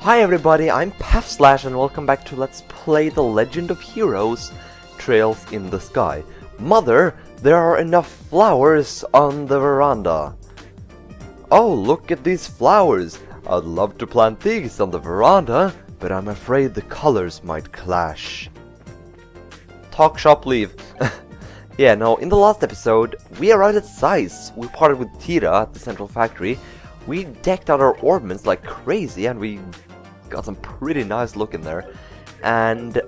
Hi everybody, I'm Pafslash and welcome back to Let's Play The Legend of Heroes, Trails in the Sky. Mother, there are enough flowers on the veranda. Oh, look at these flowers. I'd love to plant these on the veranda, but I'm afraid the colors might clash. Talk shop leave. Yeah, no, in the last episode, we arrived at Size. We parted with Tita at the central factory. We decked out our orbments like crazy and we got some pretty nice look in there. And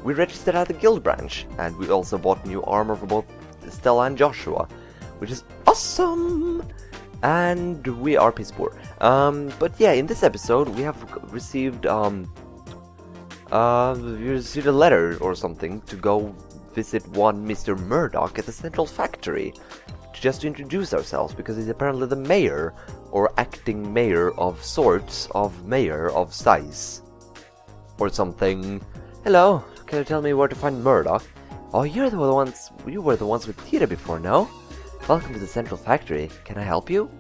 we registered at the guild branch. And we also bought new armor for both Stella and Joshua, which is awesome! And we are piss poor. But yeah, in this episode we have received a letter or something to go visit one Mr. Murdoch at the central factory. Just to introduce ourselves, because he's apparently the mayor, or acting mayor of sorts, of mayor of Size. Or something. Hello, can you tell me where to find Murdoch? Oh, you were the ones with Tita before, no? Welcome to the central factory. Can I help you?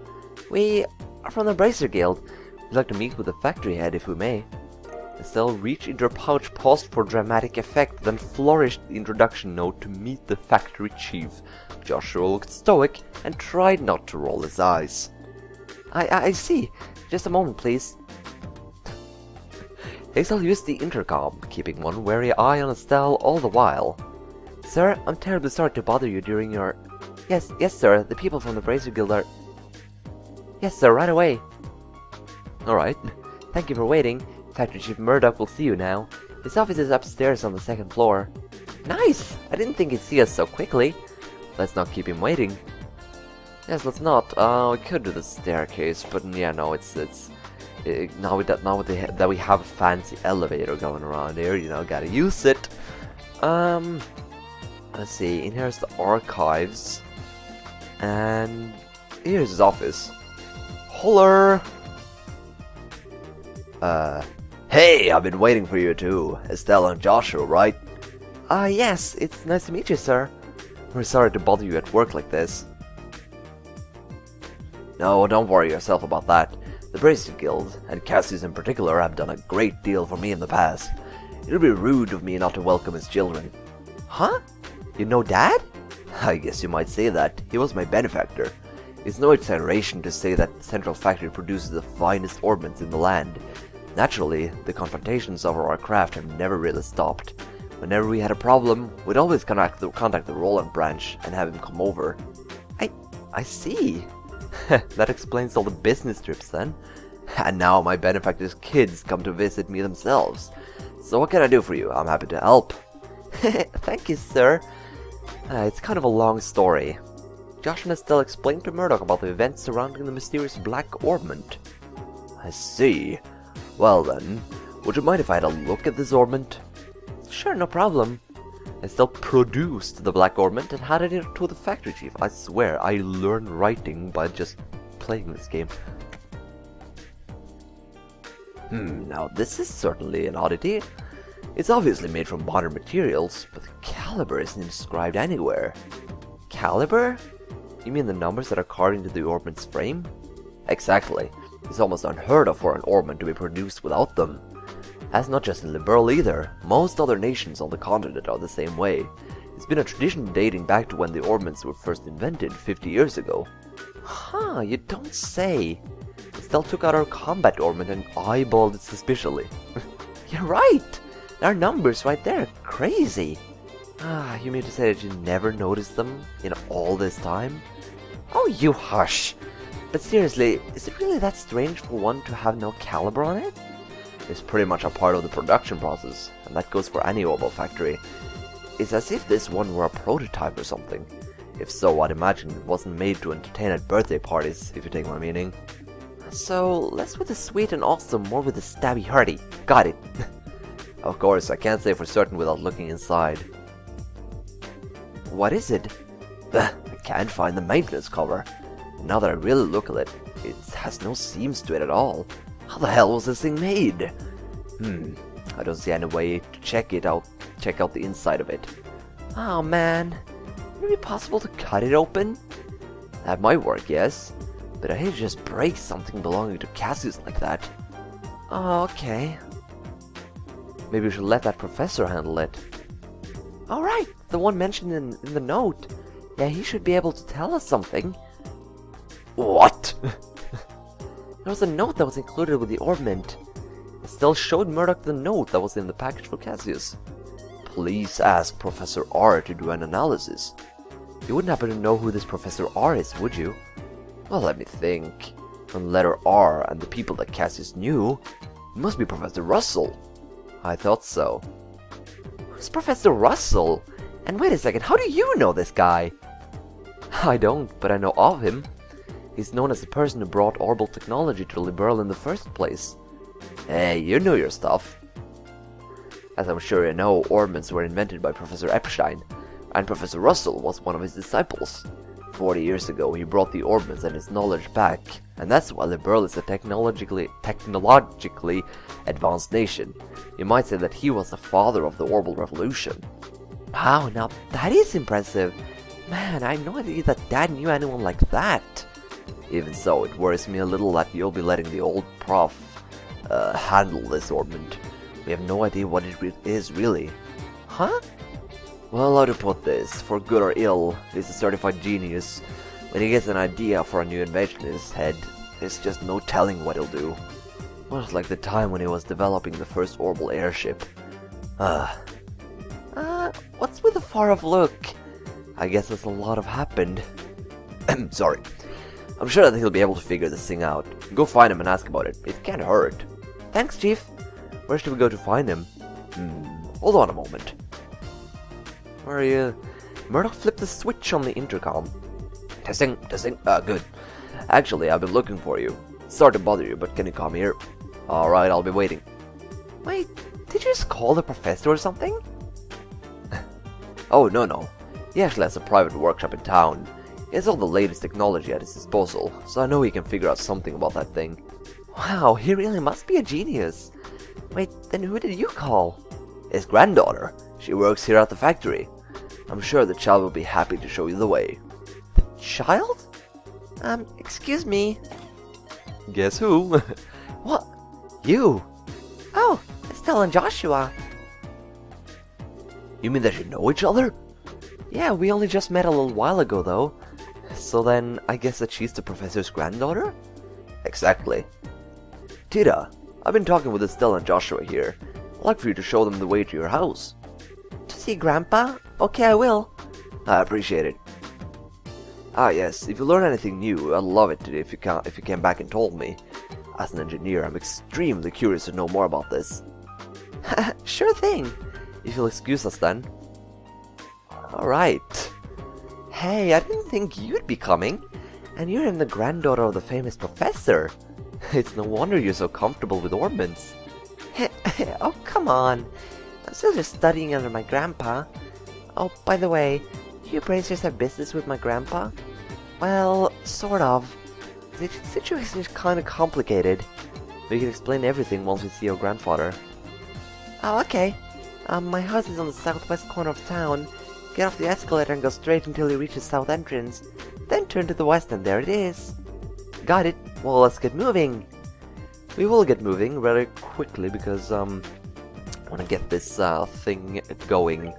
We are from the Bracer Guild. We'd like to meet with the factory head if we may. Estelle reached into her pouch, paused for dramatic effect, then flourished the introduction note to meet the factory chief. Joshua looked stoic and tried not to roll his eyes. I see. Just a moment, please. Estelle used the intercom, keeping one wary eye on Estelle all the while. Sir, I'm terribly sorry to bother you during your... Yes, sir, the people from the Bracer Guild are... Yes, sir, right away. Alright. Thank you for waiting. Factory Chief Murdoch will see you now. His office is upstairs on the second floor. Nice! I didn't think he'd see us so quickly. Let's not keep him waiting. Yes, let's not. We could do the staircase, but yeah, no, now that we have a fancy elevator going around here, you know, gotta use it. Let's see. In here's the archives, and here's his office. Holler. Hey, I've been waiting for you too. Estelle and Joshua, right? Yes, it's nice to meet you, sir. We're sorry to bother you at work like this. No, don't worry yourself about that. The Bracer Guild, and Cassius in particular, have done a great deal for me in the past. It would be rude of me not to welcome his children. Huh? You know Dad? I guess you might say that. He was my benefactor. It's no exaggeration to say that the Central Factory produces the finest orbments in the land. Naturally, the confrontations over our craft have never really stopped. Whenever we had a problem, we'd always contact the Roland branch and have him come over. I see. That explains all the business trips then. And now my benefactor's kids come to visit me themselves. So what can I do for you? I'm happy to help. Thank you, sir. It's kind of a long story. Josh and Estelle explained to Murdoch about the events surrounding the mysterious black orbment. I see. Well then, would you mind if I had a look at this orbment? Sure, no problem. Estelle produced the black orbment and handed it to the factory chief. I swear, I learned writing by just playing this game. Now this is certainly an oddity. It's obviously made from modern materials, but the caliber isn't described anywhere. Caliber? You mean the numbers that are carved into the orbment's frame? Exactly. It's almost unheard of for an orbment to be produced without them. That's not just in Liberl either. Most other nations on the continent are the same way. It's been a tradition dating back to when the orbments were first invented 50 years ago. Huh, you don't say. Estelle took out our combat orbment and eyeballed it suspiciously. You're right! There are numbers right there. Crazy. You mean to say that you never noticed them in all this time? Oh, you hush! But seriously, is it really that strange for one to have no caliber on it? It's pretty much a part of the production process, and that goes for any orbal factory. It's as if this one were a prototype or something. If so, I'd imagine it wasn't made to entertain at birthday parties, if you take my meaning. So, less with the sweet and awesome, more with the stabby hearty. Got it. Of course, I can't say for certain without looking inside. What is it? I can't find the maintenance cover. Now that I really look at it, it has no seams to it at all. How the hell was this thing made? I don't see any way to check out the inside of it. Oh man, would it be possible to cut it open? That might work, yes. But I hate to just break something belonging to Cassius like that. Oh, okay. Maybe we should let that professor handle it. Alright, the one mentioned in the note. Yeah, he should be able to tell us something. What? There was a note that was included with the ornament. It still showed Murdoch the note that was in the package for Cassius. Please ask Professor R to do an analysis. You wouldn't happen to know who this Professor R is, would you? Well, let me think. From the letter R and the people that Cassius knew, it must be Professor Russell. I thought so. Who's Professor Russell? And wait a second, how do you know this guy? I don't, but I know of him. He's known as the person who brought orbital technology to Liberl in the first place. Hey, you know your stuff. As I'm sure you know, orbments were invented by Professor Epstein, and Professor Russell was one of his disciples. 40 years ago, he brought the orbments and his knowledge back, and that's why Liberl is a technologically advanced nation. You might say that he was the father of the orbital revolution. Wow, now that is impressive. Man, I had no idea that Dad knew anyone like that. Even so, it worries me a little that you'll be letting the old prof handle this orbment. We have no idea what it is really. Huh? Well, how to put this, for good or ill, he's a certified genius. When he gets an idea for a new invention in his head, there's just no telling what he'll do. Much like the time when he was developing the first orbital airship. What's with the far-off look? I guess there's a lot have happened. Sorry. I'm sure that he'll be able to figure this thing out. Go find him and ask about it. It can't hurt. Thanks, Chief. Where should we go to find him? Hold on a moment. Where are you? Murdoch flipped the switch on the intercom. Testing. Good. Actually, I've been looking for you. Sorry to bother you, but can you come here? Alright, I'll be waiting. Wait, did you just call the professor or something? Oh, no. He actually has a private workshop in town. He has all the latest technology at his disposal, so I know he can figure out something about that thing. Wow, he really must be a genius. Wait, then who did you call? His granddaughter. She works here at the factory. I'm sure the child will be happy to show you the way. The child? Excuse me. Guess who? What? You? Oh, Estelle and Joshua. You mean that you know each other? Yeah, we only just met a little while ago, though. So then, I guess that she's the professor's granddaughter? Exactly. Tita, I've been talking with Estelle and Joshua here. I'd like for you to show them the way to your house. To see Grandpa? Okay, I will. I appreciate it. Ah, yes, if you learn anything new, I'd love it if you came back and told me. As an engineer, I'm extremely curious to know more about this. Sure thing. If you'll excuse us then. Alright. Hey, I didn't think you'd be coming. And you're the granddaughter of the famous professor. It's no wonder you're so comfortable with orbments. Oh, come on. I'm still just studying under my grandpa. Oh, by the way, do you bracers have business with my grandpa? Well, sort of. The situation is kind of complicated. We can explain everything once we see your grandfather. Oh, okay. My house is on the southwest corner of town. Get off the escalator and go straight until you reach the south entrance. Then turn to the west and there it is. Got it. Well, let's get moving. We will get moving rather quickly because I want to get this thing going.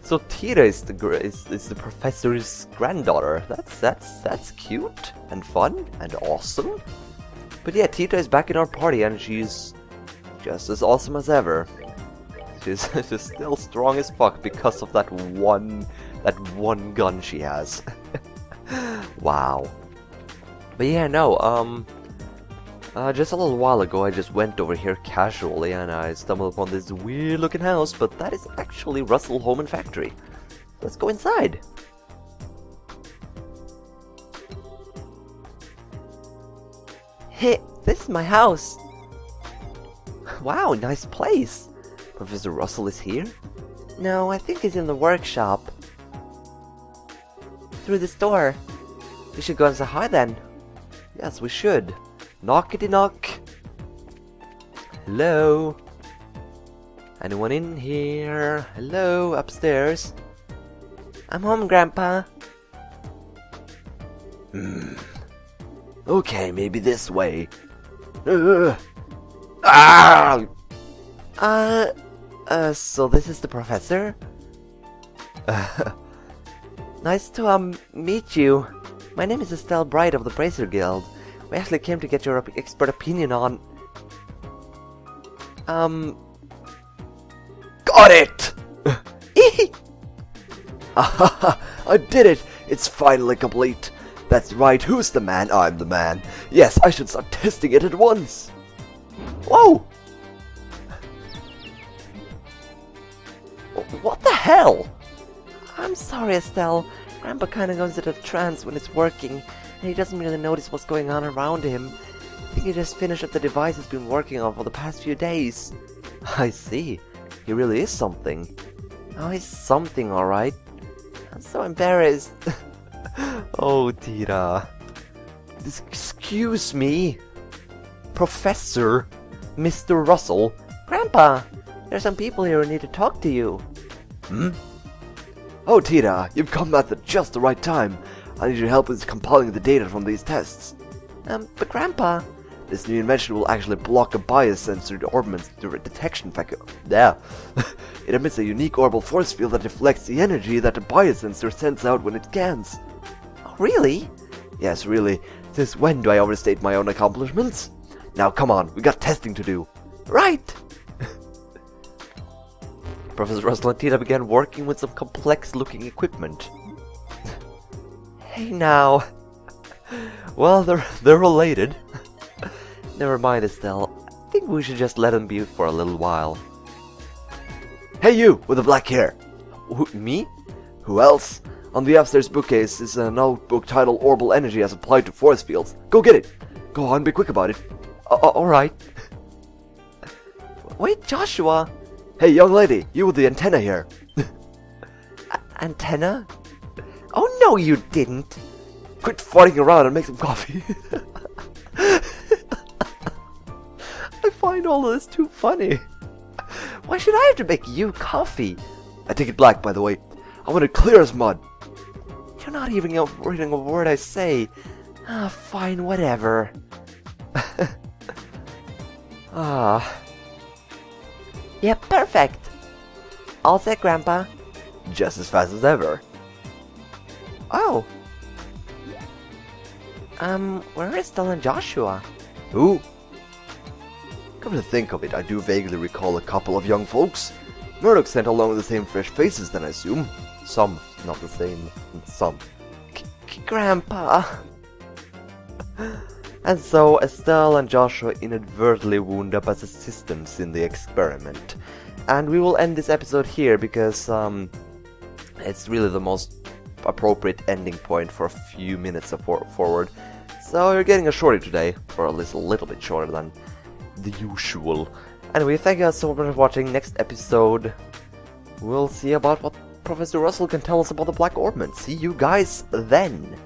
So Tita is the professor's granddaughter. That's cute and fun and awesome. But yeah, Tita is back in our party and she's just as awesome as ever. She's still strong as fuck because of that one gun she has. Wow. But yeah, no, just a little while ago I just went over here casually and I stumbled upon this weird looking house, but that is actually Russell Home and Factory. Let's go inside. Hey, this is my house. Wow, nice place. Professor Russell is here? No, I think he's in the workshop. Through this door. We should go and say hi then. Yes, we should. Knockety knock. Hello? Anyone in here? Hello, upstairs? I'm home, Grandpa. Okay, maybe this way. Ah! So this is the professor? Nice to, meet you. My name is Estelle Bright of the Bracer Guild. We actually came to get your expert opinion on... Got it! I did it! It's finally complete! That's right, who's the man? I'm the man. Yes, I should start testing it at once! Whoa! What the hell? I'm sorry, Estelle. Grandpa kinda goes into a trance when it's working, and he doesn't really notice what's going on around him. I think he just finished up the device he's been working on for the past few days. I see. He really is something. Oh, he's something, alright. I'm so embarrassed. Oh, Tita. Excuse me? Professor? Mr. Russell? Grandpa! There's some people here who need to talk to you. Hmm? Oh, Tita, you've come at just the right time. I need your help with compiling the data from these tests. But Grandpa... This new invention will actually block a bias sensor orbit's detection factor. Yeah. It emits a unique orbital force field that deflects the energy that the bias sensor sends out when it scans. Oh, really? Yes, really. Since when do I overstate my own accomplishments? Now, come on, we got testing to do. Right! Professor Russell and Tita began working with some complex-looking equipment. Hey now. Well, they're related. Never mind, Estelle. I think we should just let him be for a little while. Hey you, with the black hair! Me? Who else? On the upstairs bookcase is a notebook titled Orbital Energy as Applied to Force Fields. Go get it! Go on, be quick about it. Alright. Wait, Joshua! Hey, young lady, you with the antenna here. Antenna? Oh no, you didn't! Quit farting around and make some coffee. I find all of this too funny. Why should I have to make you coffee? I take it black, by the way. I want it clear as mud. You're not even reading a word I say. Ah, fine, whatever. Yeah, perfect. All set, Grandpa. Just as fast as ever. Oh. Where is Estelle and Joshua? Who? Come to think of it, I do vaguely recall a couple of young folks. Murdoch sent along with the same fresh faces, then I assume. Some, not the same. Some. Grandpa. And so, Estelle and Joshua inadvertently wound up as assistants in the experiment. And we will end this episode here because, it's really the most appropriate ending point for a few minutes forward. So you're getting a shorty today, or at least a little bit shorter than the usual. Anyway, thank you guys so much for watching. Next episode, we'll see about what Professor Russell can tell us about the Black Orbment. See you guys then!